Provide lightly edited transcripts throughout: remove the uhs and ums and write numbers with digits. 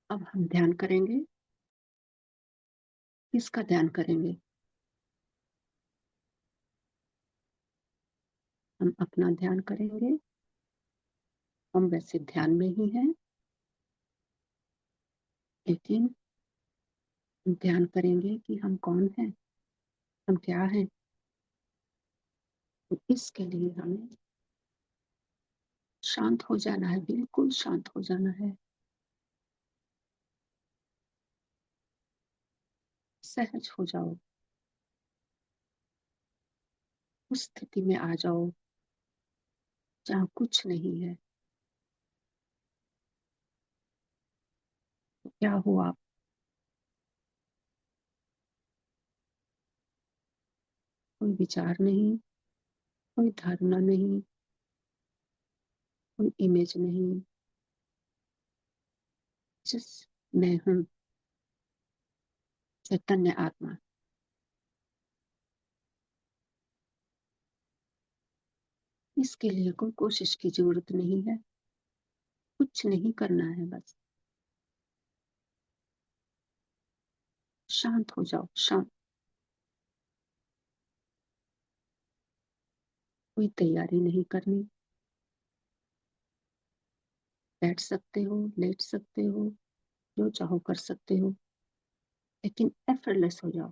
अब हम ध्यान करेंगे। किसका ध्यान करेंगे? हम अपना ध्यान करेंगे। हम वैसे ध्यान में ही हैं, लेकिन हम ध्यान करेंगे कि हम कौन हैं, हम क्या हैं। तो इसके लिए हमें शांत हो जाना है, बिल्कुल शांत हो जाना है। सहज हो जाओ, उस स्थिति में आ जाओ जहाँ कुछ नहीं है। तो क्या हो आप? कोई विचार नहीं, कोई धारणा नहीं, कोई इमेज नहीं, जिस मैं हूँ, चैतन्य आत्मा। इसके लिए कोई कोशिश की जरूरत नहीं है, कुछ नहीं करना है, बस शांत हो जाओ, शांत। कोई तैयारी नहीं करनी। बैठ सकते हो, लेट सकते हो, जो चाहो कर सकते हो, लेकिन एफर्टलेस हो जाओ।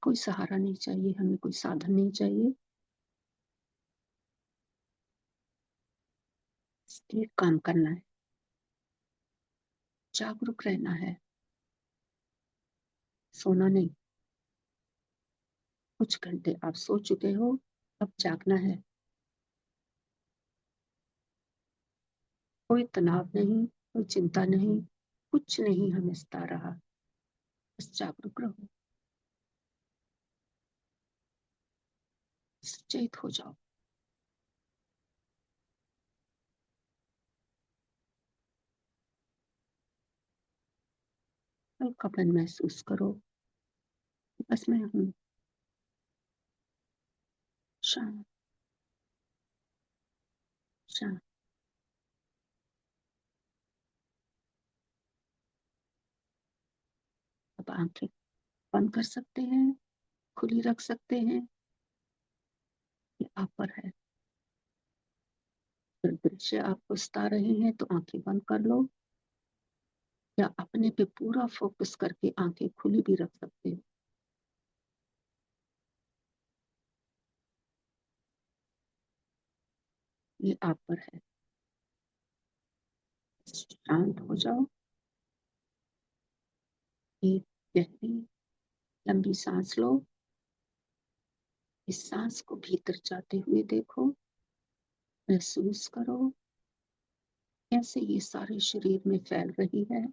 कोई सहारा नहीं चाहिए, हमें कोई साधन नहीं चाहिए। एक काम करना है, जागरूक रहना है, सोना नहीं। कुछ घंटे आप सो चुके हो, अब जागना है। कोई तनाव नहीं, कोई चिंता नहीं, कुछ नहीं हमें सता रहा। बस जागरूक रहो, सचेत हो जाओ। हल्कापन महसूस करो। बस मैं हूँ, शांत शांत। अब आंखें बंद कर सकते हैं, खुली रख सकते हैं। ये आप पर है। अगर दृश्य आपको सता रहे हैं तो आंखें बंद कर लो, या अपने पे पूरा फोकस करके आंखें खुली भी रख सकते हो। ये आप पर है। शांत हो जाओ। एक गहरी लंबी सांस लो। इस सांस को भीतर जाते हुए देखो, महसूस करो कैसे ये सारे शरीर में फैल रही है।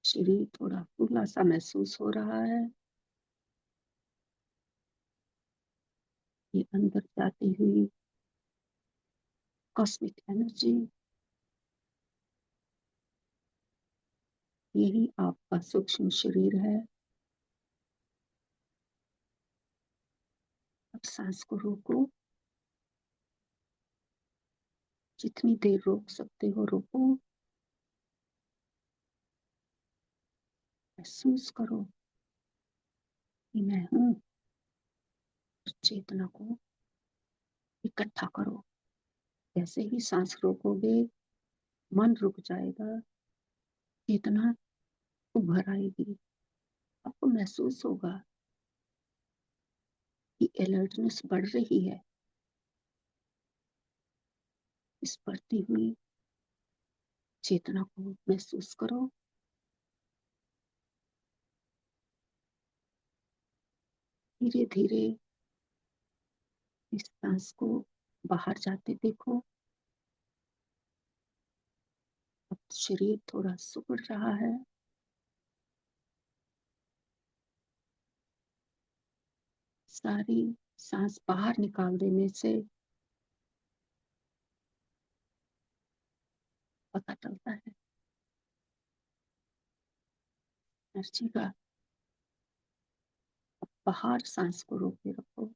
शरीर थोड़ा फूला सा महसूस हो रहा है। ये अंदर जाती हुई कॉस्मिक एनर्जी, यही आपका सूक्ष्म शरीर है। अब सांस को रोको, जितनी देर रोक सकते हो रोको। महसूस करो कि मैं हूँ। चेतना को इकट्ठा करो। जैसे ही सांस रोकोगे, मन रुक जाएगा, चेतना उभर आएगी। आपको महसूस होगा कि अलर्टनेस बढ़ रही है। इस बढ़ती हुई चेतना को महसूस करो। धीरे धीरे इस सांस को बाहर जाते देखो। अब शरीर थोड़ा सिकुड़ रहा है। सारी सांस बाहर निकाल देने से पता चलता है एनर्जी का। बाहर सांस को रोके रखो।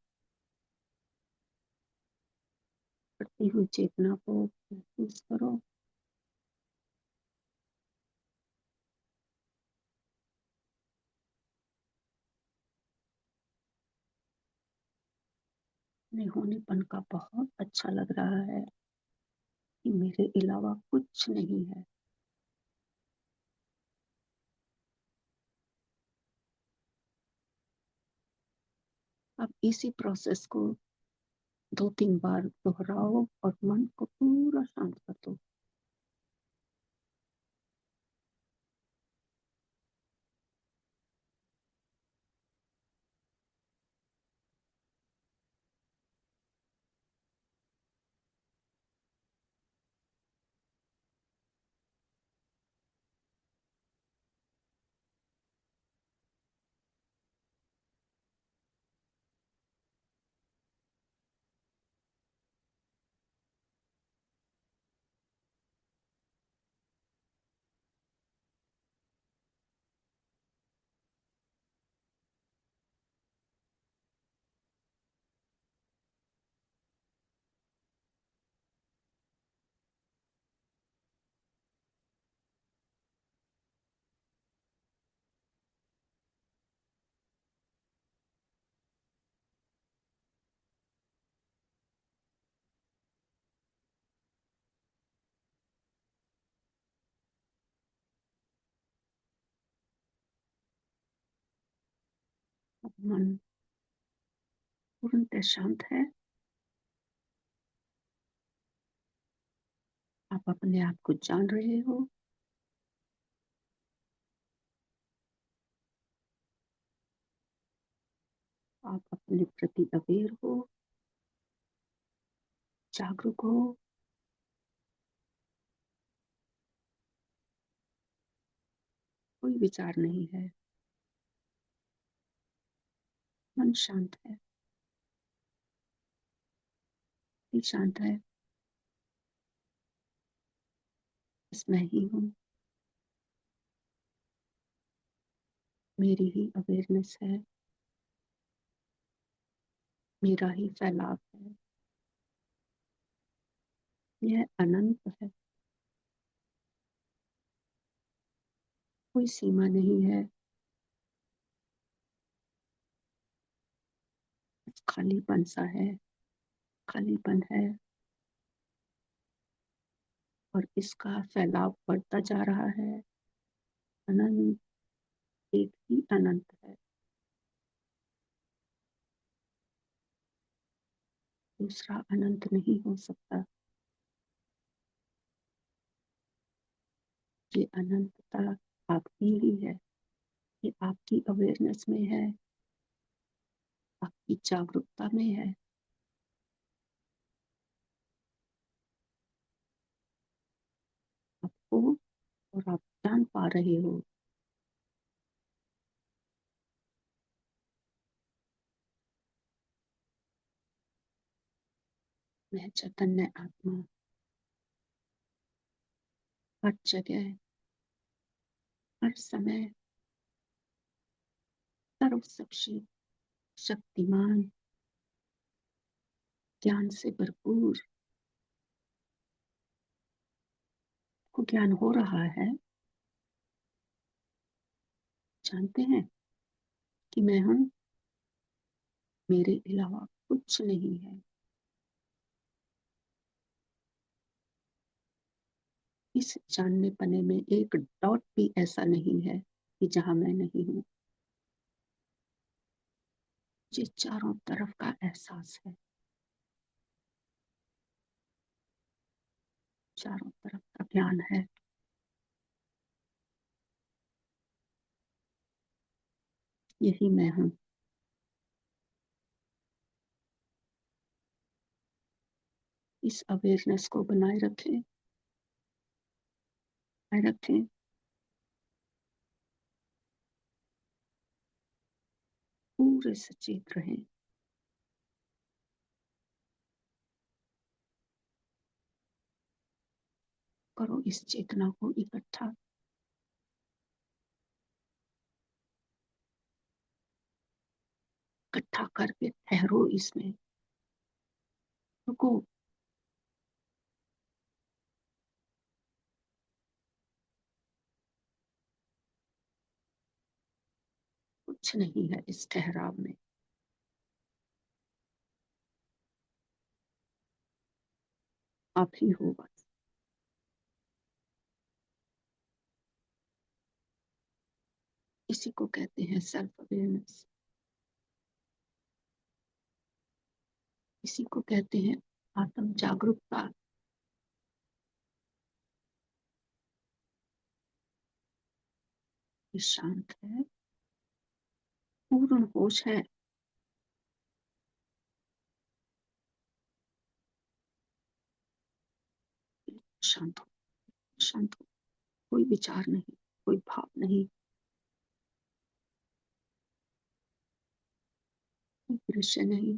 बढ़ती हुई चेतना को महसूस करो। अपने होनेपन का बहुत अच्छा लग रहा है कि मेरे अलावा कुछ नहीं है। अब इसी प्रोसेस को 2-3 बार दोहराओ और मन को पूरा शांत कर दो। अब मन पूर्णतः शांत है। आप अपने आप को जान रहे हो। आप अपने प्रति अवेयर हो, जागरूक हो। कोई विचार नहीं है। मन शांत है, भी शांत है। बस मैं ही हूँ, मेरी ही अवेयरनेस है, मेरा ही फैलाव है। यह अनंत है, कोई सीमा नहीं है। खालीपन सा है, खालीपन है और इसका फैलाव बढ़ता जा रहा है। अनंत, एक ही अनंत है, दूसरा अनंत नहीं हो सकता। ये अनंतता आपकी ही है, ये आपकी अवेयरनेस में है, आपकी जागरूकता में है। आपको और आप जान पा रहे हो। मैं चैतन्य आत्मा हर जगह, हर समय, सर्वशक्ति, शक्तिमान, ज्ञान से भरपूर। को ज्ञान हो रहा है, जानते हैं कि मैं हूँ, मेरे अलावा कुछ नहीं है। इस जानने पने में एक डॉट भी ऐसा नहीं है कि जहां मैं नहीं हूँ। ये चारों तरफ का एहसास है, चारों तरफ का ज्ञान है। यही मैं हूँ। इस अवेयरनेस को बनाए रखें, बनाए रखें। पूरे सचेत रहें। करो इस चेतना को इकट्ठा, इकट्ठा करके ठहरो इसमें। रुको, कुछ नहीं है इस ठहराव में। आप ही हो बस। इसी को कहते हैं सेल्फ अवेयरनेस, इसी को कहते हैं आत्म जागरूकता। ये शांत है, पूर्ण होश है, शांत हो, शांत हो। कोई विचार नहीं, कोई भाव नहीं, कोई दृश्य नहीं,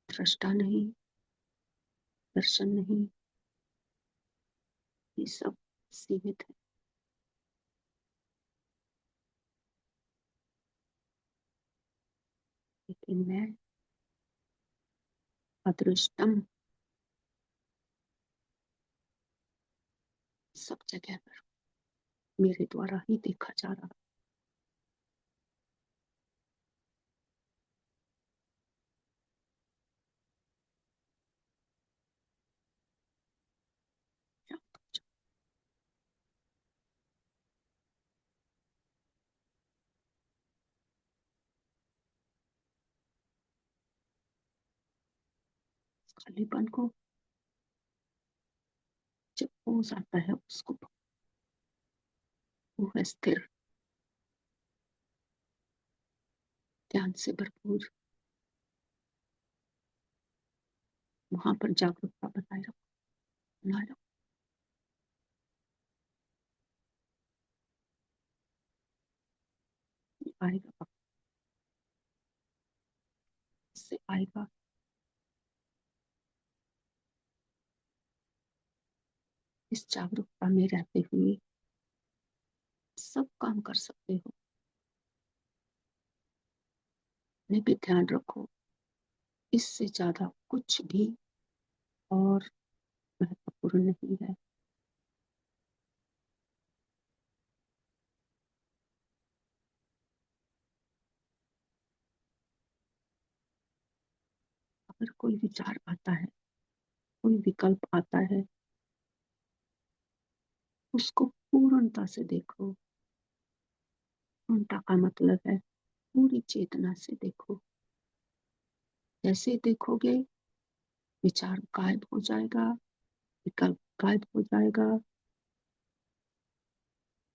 दृष्टा नहीं, दर्शन नहीं, ये सब सीमित है। लेकिन मैं अदृष्टम सब जगह पर मेरे द्वारा ही देखा जा रहा है। खालीपन को जब हो जाता है उसको, वो है स्थिर, ध्यान से भरपूर। वहां पर जागरूकता बनाए रखो, बनाए रखो। आएगा वक्त, से आएगा। इस जागरूकता में रहते हुए सब काम कर सकते हो। ने भी ध्यान रखो, इससे ज्यादा कुछ भी और महत्वपूर्ण नहीं है। अगर कोई विचार आता है, कोई विकल्प आता है, उसको पूर्णता से देखो। पूर्णता का मतलब है पूरी चेतना से देखो। जैसे देखोगे विचार गायब हो जाएगा, विकल्प गायब हो जाएगा,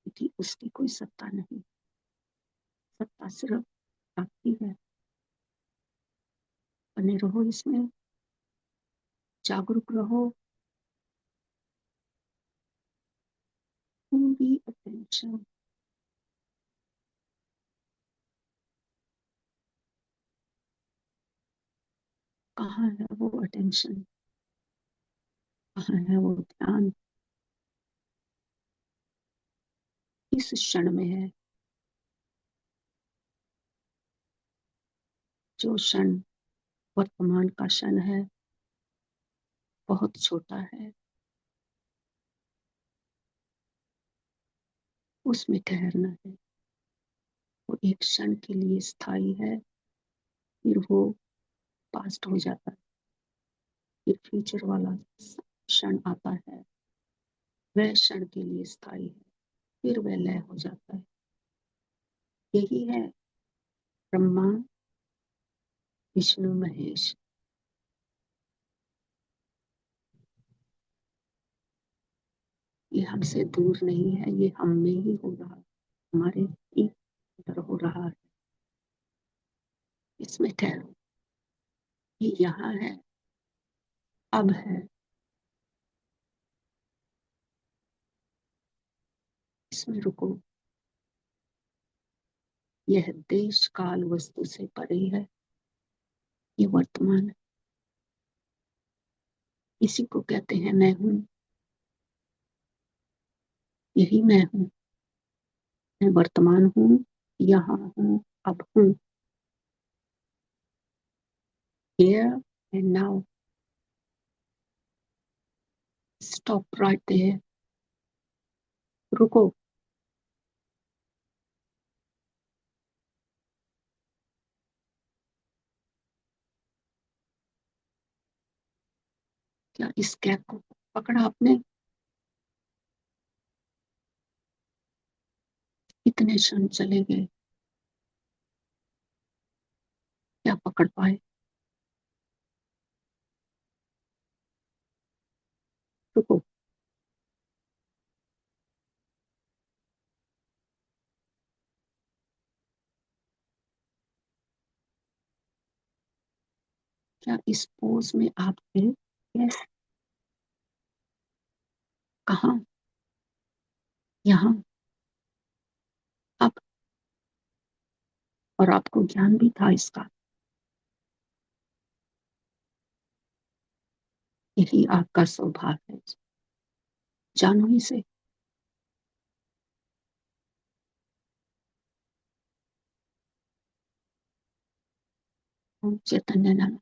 क्योंकि उसकी कोई सत्ता नहीं। सत्ता सिर्फ आपकी है। बने रहो इसमें, जागरूक रहो, पूरी अटेंशन। कहाँ है वो अटेंशन, कहाँ है वो ध्यान? इस क्षण में है। जो क्षण वर्तमान का क्षण है, बहुत छोटा है, उसमें ठहरना है। वो एक क्षण के लिए स्थायी है, फिर वो पास्ट हो जाता है। फिर फ्यूचर वाला क्षण आता है, वह क्षण के लिए स्थायी है, फिर वह लय हो जाता है। यही है ब्रह्मा विष्णु महेश। ये हमसे दूर नहीं है, ये हम में ही हो रहा है, हमारे ही अंदर हो रहा है। इसमें ठहरो, ये यहाँ है, अब है। इसमें रुको। यह देश काल वस्तु से परे है, ये वर्तमान है। इसी को कहते हैं मैं हूँ। यही मैं हूँ। मैं वर्तमान हूँ, यहाँ हूँ, अब हूँ। Here and now. Stop right there. रुको। क्या इस कैप को पकड़ा आपने? इतने क्षण चले गए, क्या पकड़ पाए? रुको, क्या इस पोज में आप थे? यस। कहाँ? यहाँ। अब, और आपको ज्ञान भी था इसका। यही आपका सौभाग्य है। जानो इसे। ओम चैतन्य नारायण।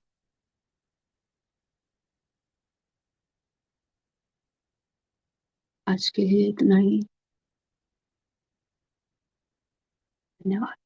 आज के लिए इतना ही। धन्यवाद।